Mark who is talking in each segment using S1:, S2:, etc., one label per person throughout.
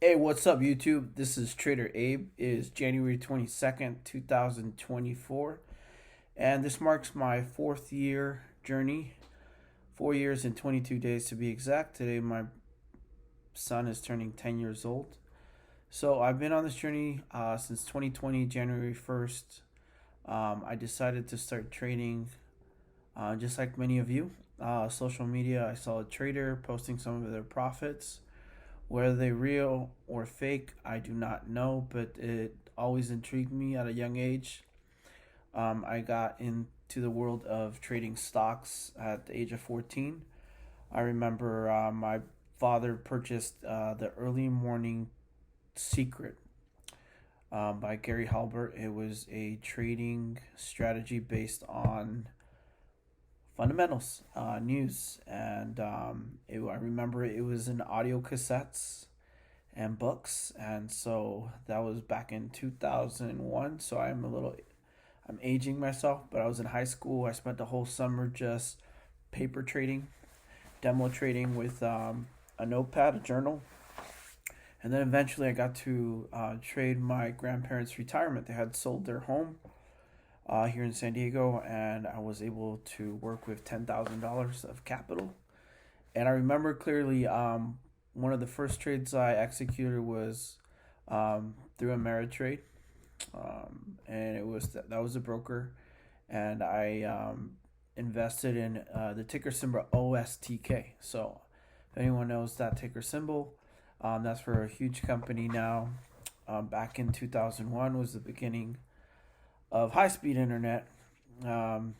S1: Hey, what's up, YouTube? This is Trader Abe. It is January 22nd, 2024, and this marks my fourth year journey. 4 years and 22 days to be exact. Today, my son is turning 10 years old. So, I've been on this journey since 2020, January 1st. I decided to start trading just like many of you. Social media, I saw a trader posting some of their profits. Whether they real or fake, I do not know, but it always intrigued me at a young age. I got into the world of trading stocks at the age of 14. I remember my father purchased The Early Morning Secret by Gary Halbert. It was a trading strategy based on fundamentals, news, and I remember it was in audio cassettes and books, and so that was back in 2001. So I'm aging myself, but I was in high school. I spent the whole summer just paper trading, demo trading with a notepad, a journal, and then eventually I got to trade my grandparents' retirement. They had sold their home here in San Diego, and I was able to work with $10,000 of capital. And I remember clearly one of the first trades I executed was through Ameritrade, and that was a broker, and I invested in the ticker symbol OSTK. So if anyone knows that ticker symbol, that's for a huge company now. Back in 2001 was the beginning of high-speed internet. Um,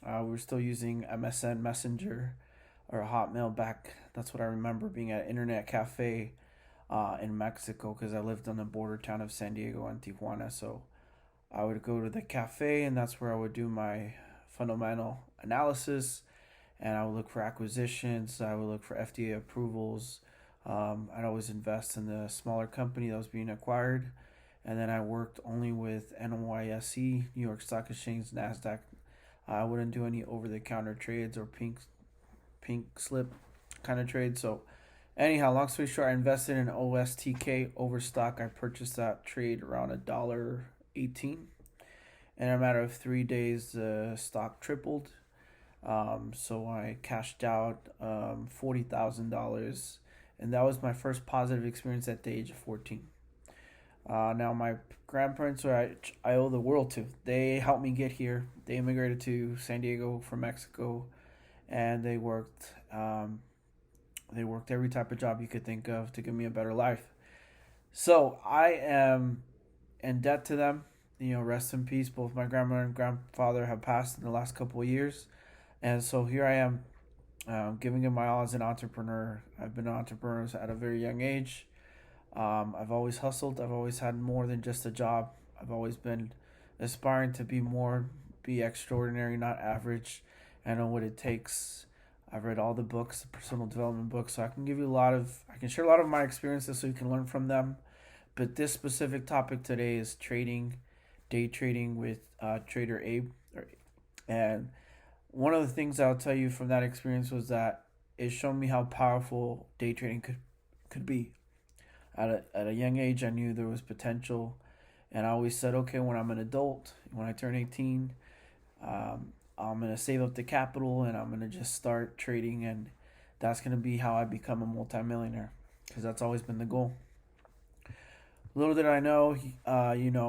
S1: we were still using MSN Messenger or Hotmail back. That's what I remember, being at an internet cafe in Mexico, because I lived on the border town of San Diego and Tijuana. So I would go to the cafe, and that's where I would do my fundamental analysis, and I would look for acquisitions. I would look for FDA approvals. I'd always invest in the smaller company that was being acquired. And then I worked only with NYSE, New York Stock Exchange, NASDAQ. I wouldn't do any over-the-counter trades or pink slip kind of trades. So anyhow, long story short, I invested in OSTK Overstock. I purchased that trade around $1.18. In a matter of 3 days, the stock tripled. So I cashed out $40,000. And that was my first positive experience at the age of 14. Now my grandparents, I owe the world to. They helped me get here. They immigrated to San Diego from Mexico, and they worked. They worked every type of job you could think of to give me a better life. So I am in debt to them. Rest in peace. Both my grandmother and grandfather have passed in the last couple of years, and so here I am, giving it my all as an entrepreneur. I've been an entrepreneur at a very young age. I've always hustled. I've always had more than just a job. I've always been aspiring to be more, be extraordinary, not average. I know what it takes. I've read all the books, the personal development books, so I can I can share a lot of my experiences so you can learn from them. But this specific topic today is trading, day trading with Trader Abe. And one of the things I'll tell you from that experience was that it showed me how powerful day trading could be. At a young age, I knew there was potential, and I always said, okay, when I'm an adult, when I turn 18, I'm going to save up the capital, and I'm going to just start trading, and that's going to be how I become a multimillionaire, because that's always been the goal. Little did I know,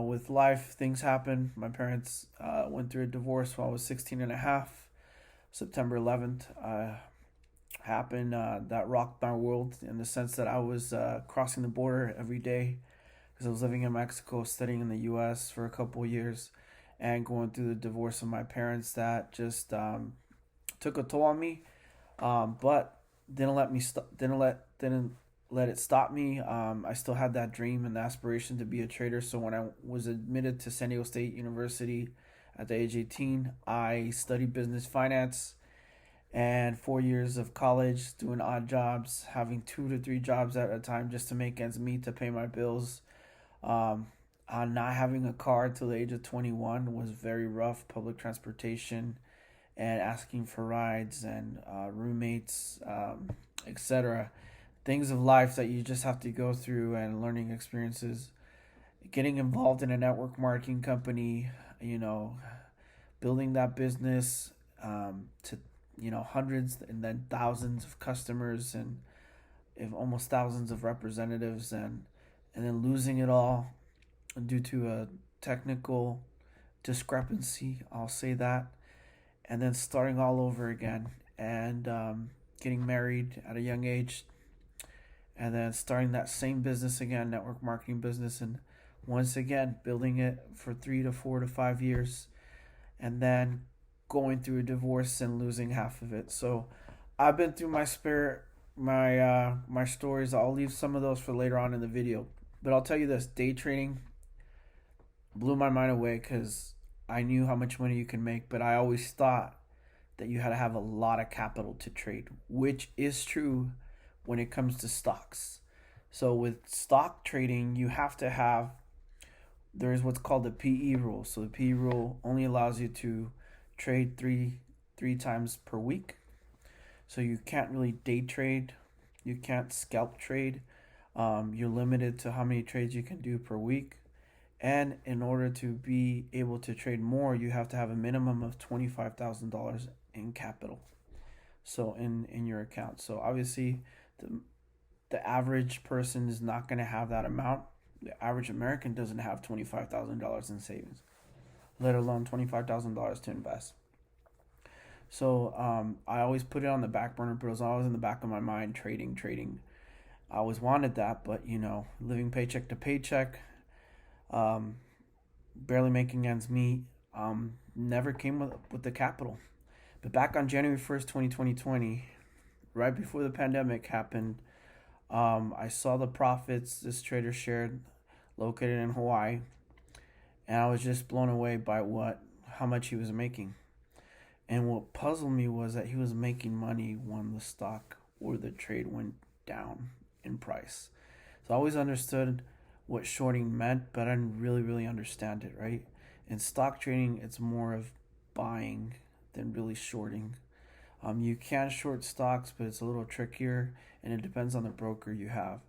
S1: with life, things happen. My parents went through a divorce while I was 16 and a half. September 11th, happened that rocked my world, in the sense that I was crossing the border every day, because I was living in Mexico, studying in the U.S. for a couple of years, and going through the divorce of my parents. That just took a toll on me, but didn't let it stop me. I still had that dream and the aspiration to be a trader. So when I was admitted to San Diego State University at the age 18, I studied business finance, and 4 years of college, doing odd jobs, having 2 to 3 jobs at a time just to make ends meet, to pay my bills. Not having a car till the age of 21 was very rough. Public transportation, and asking for rides, and roommates, etc. things of life that you just have to go through and learning experiences. Getting involved in a network marketing company, building that business to hundreds and then thousands of customers and if almost thousands of representatives and then losing it all due to a technical discrepancy, I'll say that, and then starting all over again and getting married at a young age and then starting that same business again, network marketing business, and once again building it for 3 to 4 to 5 years and then going through a divorce and losing half of it. So I've been through my stories. I'll leave some of those for later on in the video, but I'll tell you this: day trading blew my mind away because I knew how much money you can make, but I always thought that you had to have a lot of capital to trade, which is true when it comes to stocks. So with stock trading, you have to have, there's what's called the PE rule. So the PE rule only allows you to trade three times per week. So you can't really day trade, you can't scalp trade. You're limited to how many trades you can do per week. And in order to be able to trade more, you have to have a minimum of $25,000 in capital. So in your account. So obviously the average person is not going to have that amount. The average American doesn't have $25,000 in savings, let alone $25,000 to invest. So I always put it on the back burner, but it was always in the back of my mind, trading. I always wanted that, but living paycheck to paycheck, barely making ends meet, never came with the capital. But back on January 1st, 2020, right before the pandemic happened, I saw the profits this trader shared located in Hawaii, and I was just blown away by how much he was making. And what puzzled me was that he was making money when the stock or the trade went down in price. So I always understood what shorting meant, but I didn't really understand it, right? In stock trading, it's more of buying than really shorting. You can short stocks, but it's a little trickier, and it depends on the broker you have.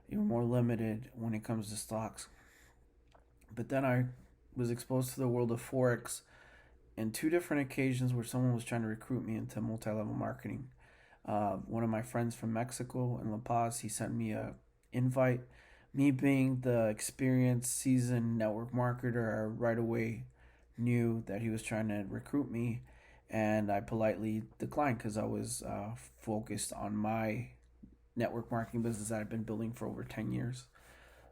S1: You're more limited when it comes to stocks. But then I was exposed to the world of Forex in two different occasions where someone was trying to recruit me into multi-level marketing. One of my friends from Mexico in La Paz, he sent me a invite. Me being the experienced, seasoned network marketer, I right away knew that he was trying to recruit me, and I politely declined because I was focused on my network marketing business that I've been building for over 10 years.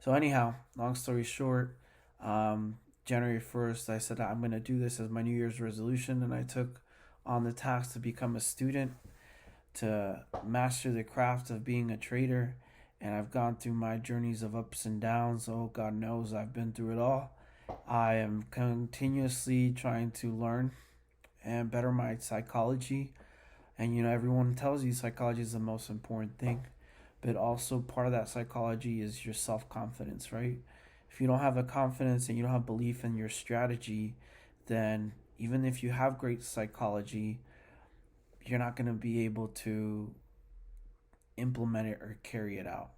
S1: So anyhow, long story short, January 1st, I said I'm going to do this as my New Year's resolution, and I took on the task to become a student, to master the craft of being a trader. And I've gone through my journeys of ups and downs. Oh, God knows I've been through it all. I am continuously trying to learn and better my psychology. And, everyone tells you psychology is the most important thing. But also part of that psychology is your self-confidence, right? If you don't have a confidence and you don't have belief in your strategy, then even if you have great psychology, you're not going to be able to implement it or carry it out.